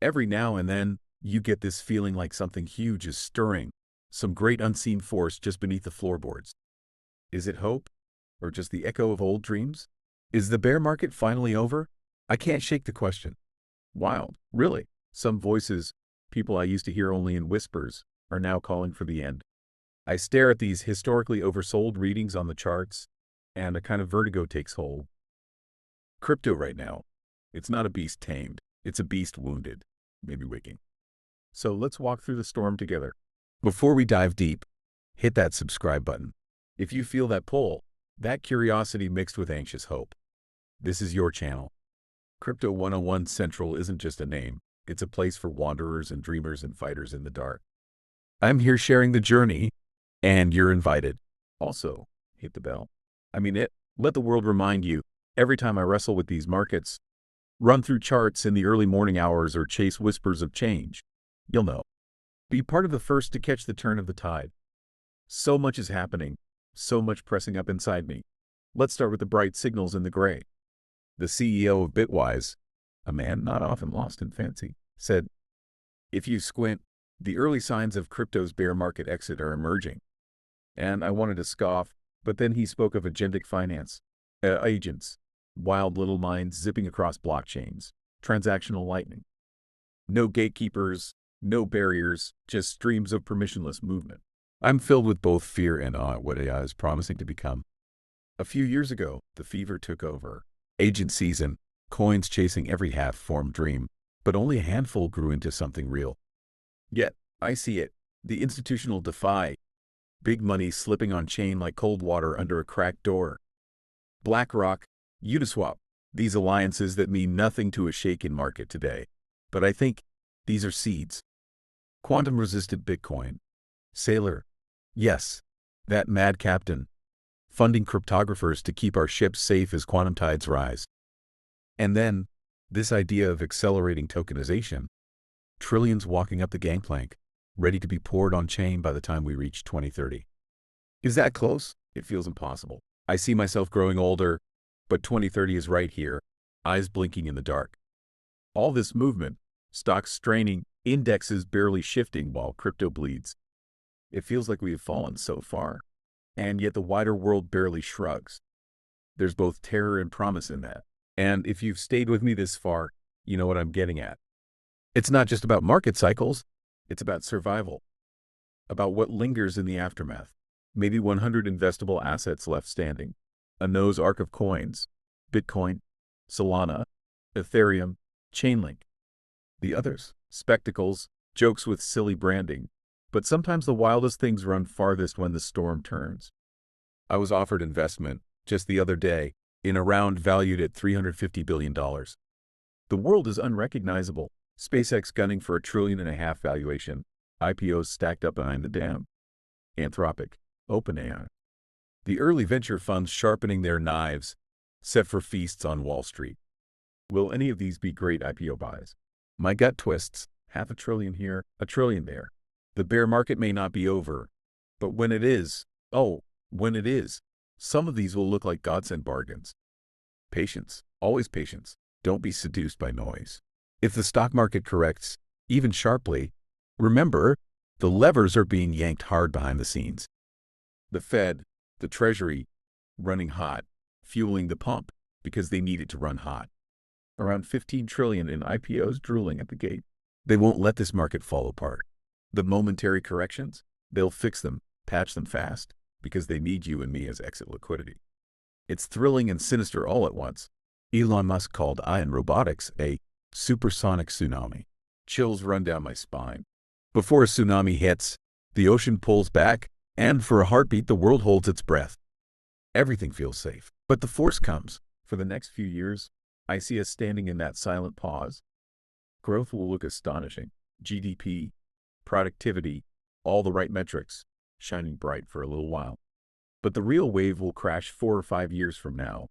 Every now and then, you get this feeling like something huge is stirring, some great unseen force just beneath the floorboards. Is it hope? Or just the echo of old dreams? Is the bear market finally over? I can't shake the question. Wild, really. Some voices, people I used to hear only in whispers, are now calling for the end. I stare at these historically oversold readings on the charts, and a kind of vertigo takes hold. Crypto right now, it's not a beast tamed, it's a beast wounded, maybe waking. So let's walk through the storm together. Before we dive deep, hit that subscribe button. If you feel that pull, that curiosity mixed with anxious hope, this is your channel. Crypto 101 Central isn't just a name, it's a place for wanderers and dreamers and fighters in the dark. I'm here sharing the journey, and you're invited. Also, hit the bell. Let the world remind you, every time I wrestle with these markets, run through charts in the early morning hours or chase whispers of change, you'll know. Be part of the first to catch the turn of the tide. So much is happening, so much pressing up inside me. Let's start with the bright signals in the gray. The CEO of Bitwise, a man not often lost in fancy, said, "If you squint, the early signs of crypto's bear market exit are emerging." And I wanted to scoff, but then he spoke of agentic finance, agents, wild little minds zipping across blockchains, transactional lightning. No gatekeepers, no barriers, just streams of permissionless movement. I'm filled with both fear and awe at what AI is promising to become. A few years ago, the fever took over. Agent season, coins chasing every half-formed dream, but only a handful grew into something real. Yet, I see it, the institutional DeFi, big money slipping on chain like cold water under a cracked door. BlackRock, Uniswap, these alliances that mean nothing to a shaken market today. But I think these are seeds. Quantum-resistant Bitcoin. Sailor. Yes, that mad captain. Funding cryptographers to keep our ships safe as quantum tides rise. And then, this idea of accelerating tokenization. Trillions walking up the gangplank, ready to be poured on-chain by the time we reach 2030. Is that close? It feels impossible. I see myself growing older, but 2030 is right here, eyes blinking in the dark. All this movement, stocks straining, indexes barely shifting while crypto bleeds. It feels like we have fallen so far, and yet the wider world barely shrugs. There's both terror and promise in that. And if you've stayed with me this far, you know what I'm getting at. It's not just about market cycles, it's about survival, about what lingers in the aftermath. Maybe 100 investable assets left standing, a Noah's Ark of coins, Bitcoin, Solana, Ethereum, Chainlink. The others, spectacles, jokes with silly branding. But sometimes the wildest things run farthest when the storm turns. I was offered investment, just the other day, in a round valued at $350 billion. The world is unrecognizable. SpaceX gunning for $1.5 trillion valuation. IPOs stacked up behind the dam. Anthropic, OpenAI. The early venture funds sharpening their knives, set for feasts on Wall Street. Will any of these be great IPO buys? My gut twists, $500 billion here, $1 trillion there. The bear market may not be over, but when it is, some of these will look like godsend bargains. Patience, always patience. Don't be seduced by noise. If the stock market corrects, even sharply, remember, the levers are being yanked hard behind the scenes. The Fed, the Treasury, running hot, fueling the pump because they need it to run hot. Around $15 trillion in IPOs drooling at the gate. They won't let this market fall apart. The momentary corrections, they'll fix them, patch them fast, because they need you and me as exit liquidity. It's thrilling and sinister all at once. Elon Musk called ion robotics a supersonic tsunami. Chills run down my spine. Before a tsunami hits, the ocean pulls back, and for a heartbeat the world holds its breath. Everything feels safe. But the force comes. For the next few years, I see us standing in that silent pause. Growth will look astonishing. GDP, productivity, all the right metrics, shining bright for a little while. But the real wave will crash 4 or 5 years from now,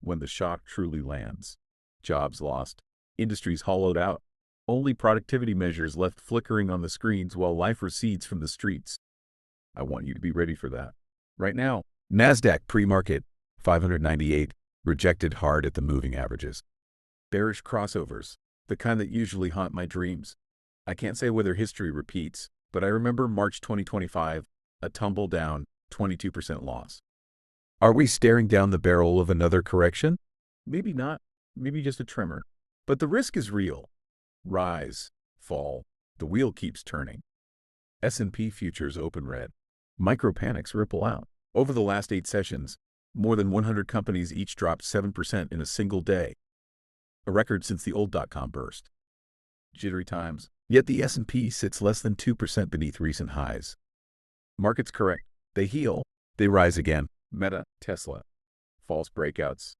when the shock truly lands. Jobs lost, industries hollowed out, only productivity measures left flickering on the screens while life recedes from the streets. I want you to be ready for that. Right now, NASDAQ pre-market, 598, rejected hard at the moving averages. Bearish crossovers, the kind that usually haunt my dreams. I can't say whether history repeats, but I remember March 2025, a tumble down, 22% loss. Are we staring down the barrel of another correction? Maybe not. Maybe just a tremor. But the risk is real. Rise, fall, the wheel keeps turning. S&P futures open red. Micro panics ripple out. Over the last 8 sessions, more than 100 companies each dropped 7% in a single day, a record since the old dot-com burst. Jittery times. Yet the S&P sits less than 2% beneath recent highs. Markets correct. They heal. They rise again. Meta, Tesla. False breakouts.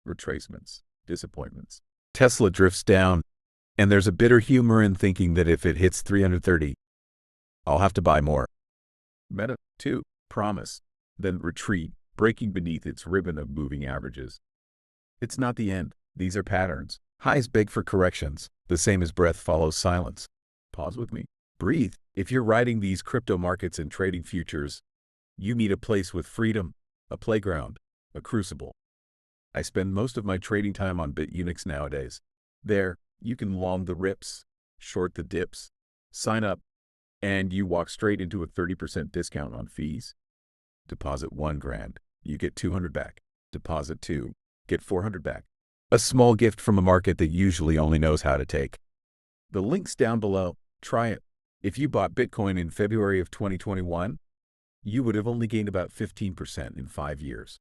Retracements. Disappointments. Tesla drifts down, and there's a bitter humor in thinking that if it hits 330, I'll have to buy more. Meta, too. Promise. Then retreat, breaking beneath its ribbon of moving averages. It's not the end. These are patterns. Highs beg for corrections, the same as breath follows silence. Pause with me. Breathe. If you're riding these crypto markets and trading futures, you need a place with freedom, a playground, a crucible. I spend most of my trading time on BitUnix nowadays. There, you can long the rips, short the dips, sign up, and you walk straight into a 30% discount on fees. Deposit $1,000, you get 200 back. Deposit 2, get 400 back. A small gift from a market that usually only knows how to take. The link's down below. Try it. If you bought Bitcoin in February of 2021, you would have only gained about 15% in 5 years.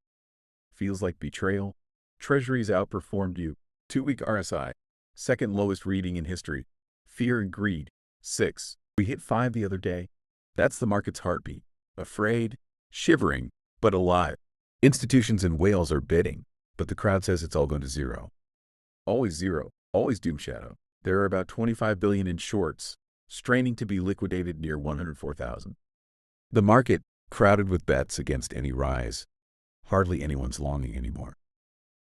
Feels like betrayal. Treasuries outperformed you. 2-week RSI, second lowest reading in history. Fear and greed, 6. We hit 5 the other day. That's the market's heartbeat. Afraid, shivering, but alive. Institutions and whales are bidding, but the crowd says it's all going to zero. Always zero, always doom shadow. There are about 25 billion in shorts, straining to be liquidated near 104,000. The market, crowded with bets against any rise. Hardly anyone's longing anymore.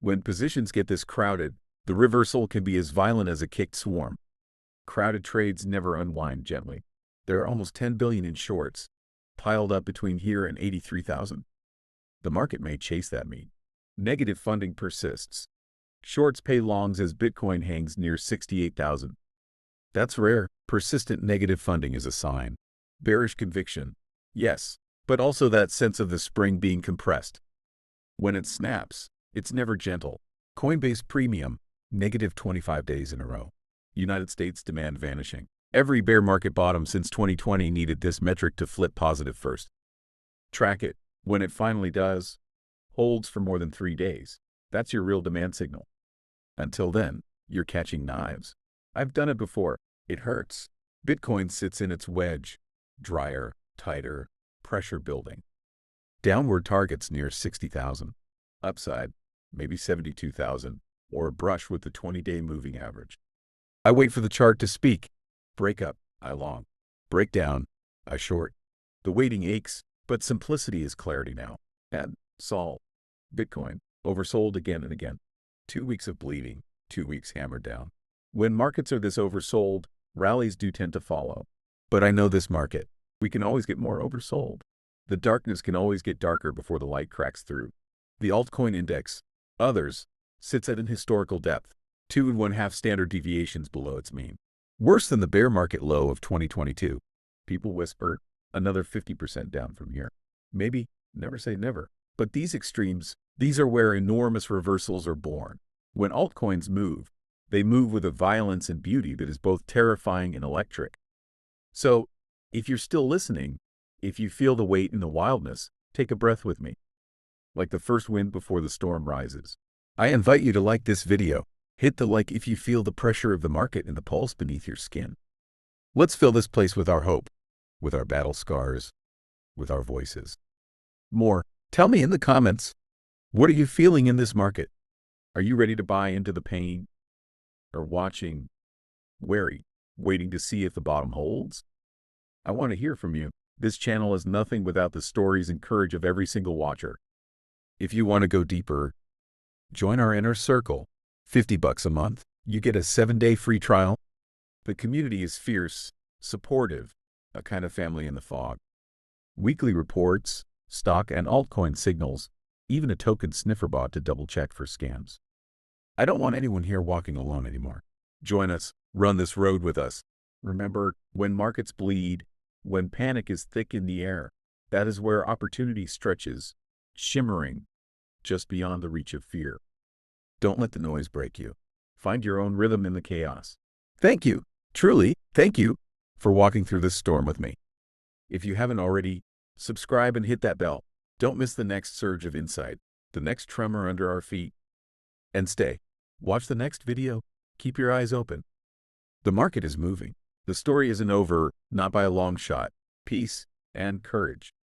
When positions get this crowded, the reversal can be as violent as a kicked swarm. Crowded trades never unwind gently. There are almost 10 billion in shorts, piled up between here and 83,000. The market may chase that mean. Negative funding persists. Shorts pay longs as Bitcoin hangs near 68,000. That's rare. Persistent negative funding is a sign. Bearish conviction. Yes, but also that sense of the spring being compressed. When it snaps, it's never gentle. Coinbase Premium, negative 25 days in a row. United States demand vanishing. Every bear market bottom since 2020 needed this metric to flip positive first. Track it. When it finally does, holds for more than 3 days. That's your real demand signal. Until then, you're catching knives. I've done it before. It hurts. Bitcoin sits in its wedge. Drier, tighter, pressure building. Downward targets near 60,000. Upside, maybe 72,000, or a brush with the 20-day moving average. I wait for the chart to speak. Break up, I long. Break down, I short. The waiting aches, but simplicity is clarity now. And Sol, Bitcoin, oversold again and again. 2 weeks of bleeding, 2 weeks hammered down. When markets are this oversold, rallies do tend to follow. But I know this market. We can always get more oversold. The darkness can always get darker before the light cracks through. The altcoin index, others, sits at an historical depth, 2.5 standard deviations below its mean. Worse than the bear market low of 2022. People whisper, another 50% down from here. Maybe, never say never. But these extremes, these are where enormous reversals are born. When altcoins move, they move with a violence and beauty that is both terrifying and electric. So, if you're still listening, if you feel the weight and the wildness, take a breath with me. Like the first wind before the storm rises. I invite you to like this video. Hit the like if you feel the pressure of the market and the pulse beneath your skin. Let's fill this place with our hope, with our battle scars, with our voices. More, tell me in the comments, what are you feeling in this market? Are you ready to buy into the pain? Or watching, wary, waiting to see if the bottom holds? I want to hear from you. This channel is nothing without the stories and courage of every single watcher. If you want to go deeper, join our inner circle. $50 a month. You get a 7-day free trial. The community is fierce, supportive, a kind of family in the fog. Weekly reports, stock and altcoin signals, even a token sniffer bot to double check for scams. I don't want anyone here walking alone anymore. Join us. Run this road with us. Remember, when markets bleed, when panic is thick in the air, that is where opportunity stretches, shimmering just beyond the reach of fear. Don't let the noise break you. Find your own rhythm in the chaos. Thank you, truly, thank you, for walking through this storm with me. If you haven't already, subscribe and hit that bell. Don't miss the next surge of insight, the next tremor under our feet. And stay. Watch the next video. Keep your eyes open. The market is moving. The story isn't over, not by a long shot. Peace and courage.